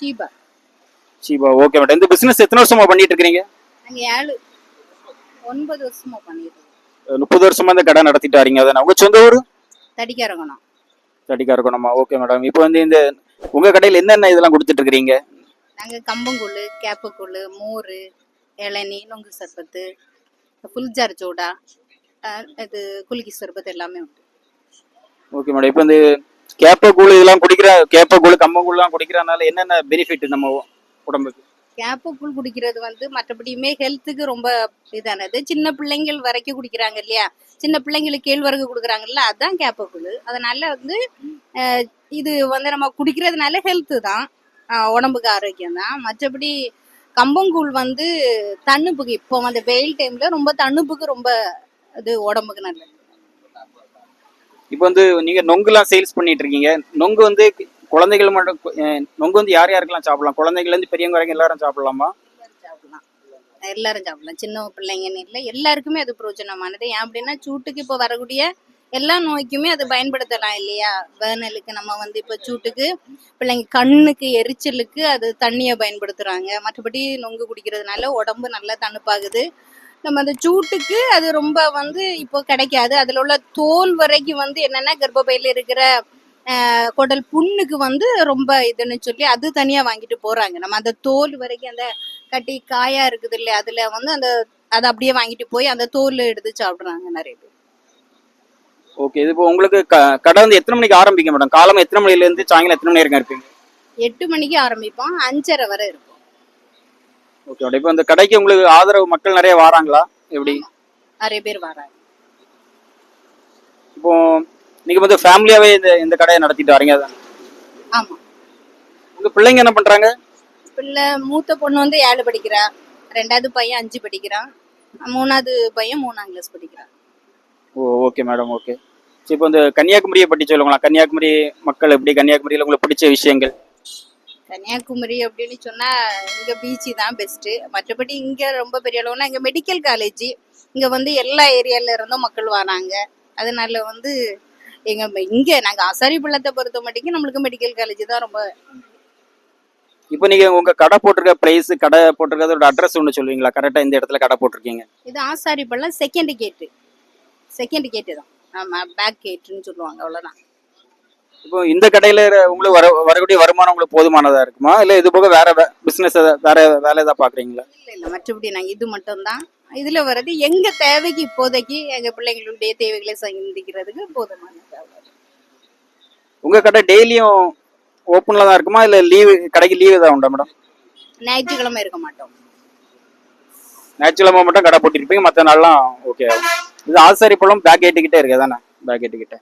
ஷீபா. சீபா, okay madam. இந்த business எத்தனை வருஷமா பண்ணிட்டு இருக்கீங்க? நாங்க 7 9 வருஷமா பண்ணிட்டு இருக்கோம். 30 வருஷமா இந்த கடை நடத்திட்டு வரீங்க. அதானே உங்க சொந்த ஊரு? தடிக்காரங்கணும். தடிக்காரக்கணுமா? Okay madam. இப்போ வந்து இந்த உங்க கடையில் என்னென்ன இதெல்லாம் கொடுத்துட்டு இருக்கிறீங்க? நாங்க கம்பங்கூழ், கேப்பக்கூழ், மோர், இளநீ, நொங்கு சர்பத்து, ஃபுல் ஜார் சோடா, இது குலுக்கி சர்பத்து எல்லாமே உண்டு. Okay madam. இப்போ இந்த கேப்பக்கூழ் இதெல்லாம் கேப்பக்கூழ் கம்பங்கூழ்லாம் குடிக்கிறதுனால என்னென்ன பெனிஃபிட் நம்ம உடம்புக்கு? கேப்பக்கூழ் குடிக்கிறது வந்து மற்றபடியுமே ஹெல்த்துக்கு ரொம்ப இதானது. சின்ன பிள்ளைங்கள் வரைக்கும் குடிக்கிறாங்க இல்லையா, சின்ன பிள்ளைங்களுக்கு கேழ்வரகு கொடுக்குறாங்கல்ல, அதுதான் கேப்பக்கூழ். அதனால வந்து இது வந்து நம்ம குடிக்கிறதுனால ஹெல்த்து தான், உடம்புக்கு ஆரோக்கியம் தான். மற்றபடி கம்பங்கூழ் வந்து தண்ணுப்புக்கு, இப்போ அந்த வெயில் டைம்ல ரொம்ப தண்ணுப்புக்கு ரொம்ப அது உடம்புக்கு நல்லது. இப்போ வந்து நீங்க நொங்குலாம் சேல்ஸ் பண்ணிட்டு இருக்கீங்க. நொங்கு வந்து குழந்தைகள் மட்டும் நொங்கு வந்து யார் யாருக்கெல்லாம் சாப்பிடலாம்? குழந்தைகள்ல இருந்து பெரியவங்க வரைக்கும் எல்லாரும் சாப்பிடலாமா? சாப்பிடலாம், எல்லாரும் சாப்பிடலாம். சின்ன பிள்ளைங்கன்னு இல்லை, எல்லாருக்குமே அது பிரயோஜனமானது. ஏன் அப்படின்னா சூட்டுக்கு இப்போ வரக்கூடிய எல்லா நோய்க்குமே அது பயன்படுத்தலாம் இல்லையா. வேனலுக்கு நம்ம வந்து இப்போ சூட்டுக்கு, பிள்ளைங்க கண்ணுக்கு எரிச்சலுக்கு அது தண்ணியை பயன்படுத்துறாங்க. மற்றபடி நொங்கு குடிக்கிறதுனால உடம்பு நல்லா தணுப்பாகுது. நம்ம அந்த சூட்டுக்கு அது ரொம்ப வந்து இப்போ கிடைக்காது. அதில் உள்ள தோல் வரைக்கும் வந்து என்னன்னா கர்ப்பப்பையில இருக்கிற குடல் புண்ணுக்கு வந்து ரொம்ப இதுன்னு சொல்லி அது தனியா வாங்கிட்டு போறாங்க. நம்ம அந்த தோல் வரைக்கும் அந்த கட்டி காயா இருக்குது இல்லையா, அதுல வந்து அந்த அதை அப்படியே வாங்கிட்டு போய் அந்த தோல் எடுத்து சாப்பிடுறாங்க நிறைய பேர். ஓகே. இது இப்போ உங்களுக்கு கடை வந்து எத்தனை மணிக்கு ஆரம்பிக்கும் மேடம்? காலம் எத்தனை மணில இருந்து சாயங்காலம் எத்தனை மணி வரைக்கும் இருப்பீங்க? 8 மணிக்கு ஆரம்பிப்போம், 5:30 வரை இருக்கும். Okay madam. இப்போ இந்த கடைக்கு உங்களுக்கு ஆதரவு மக்கள் நிறைய வராங்களா? எப்படி? நிறைய பேர் வராங்க. இப்போ நீங்க வந்து ஃபேமிலியாவே இந்த கடையை நடத்திட்டு வரீங்க. ஆமா. உங்க பிள்ளைங்க என்ன பண்றாங்க? பிள்ளை மூத்த பொண்ணு வந்து 7 படிக்கிறா, 2வது பையன் 5 படிக்கிறான், 3வது பையன் 3ஆம் கிளாஸ் படிக்கிறான். ஓ, ஓகே மேடம். ஓகே. இப்போ இந்த கன்னியாகுமரியை பற்றி சொல்லுங்களா? கன்னியாகுமரி மக்கள் எப்படி? கன்னியாகுமரியில் உங்களுக்கு பிடிச்ச விஷயங்கள்? கன்னியாகுமரி அப்படின்னு சொன்னா இங்க பீச்சு தான் பெஸ்ட். மற்றபடி இங்க ரொம்ப பெரிய அளவுனா இங்க மெடிக்கல் காலேஜ், இங்க வந்து எல்லா ஏரியால இருந்தும் மக்கள் வராங்க. அதனால வந்து இங்க நாங்க ஆசாரி பள்ளத்தை பொறுத்த மட்டும் நம்மளுக்கு மெடிக்கல் காலேஜ் தான் ரொம்ப. இப்போ நீங்க உங்க கடை போட்டிருக்க பிளேஸ், கடை போட்டிருக்கிறதோட அட்ரஸ் ஒன்று சொல்லுவீங்களா? கரெக்டா இந்த இடத்துல கடை போட்டிருக்கீங்க? இது ஆசாரி பள்ளம் செகண்ட் கேட்டு தான். ஆமா, பேக் கேட்டுன்னு சொல்லுவாங்க, அவ்வளவுதான். இப்போ இந்த கடையில உங்களுக்கு வரக்கூடிய வருமானம் உங்களுக்கு போதுமானதா இருக்குமா? இல்ல இது போக வேற பிசினஸ் வேற வேலை ஏதாவது பாக்குறீங்களா? இல்ல, மற்றபடி நாங்க இது மட்டும் தான். இதுல வர்றது எங்க தேவைக்கு, இப்போதைக்கு எங்க பிள்ளைங்களுடைய தேவைகளை சந்திக்கிறதுக்கு போதுமான தேவை. உங்க கடை டெய்லியும் ஓப்பன்ல தான் இருக்குமா? இல்ல கடைக்கு லீவு தான் உண்டா மேடம்? ஞாயிற்றுக்கிழமை இருக்க மாட்டோம். ஞாயிற்றுக்கிழமை மட்டும் கடை போட்டிருப்பீங்க, மற்ற நாள்லாம் ஓகே. இது ஆசாரி பழம் பேக் கேட்டுக்கிட்டே இருக்கு தானே? பேக் கேட்டுக்கிட்டே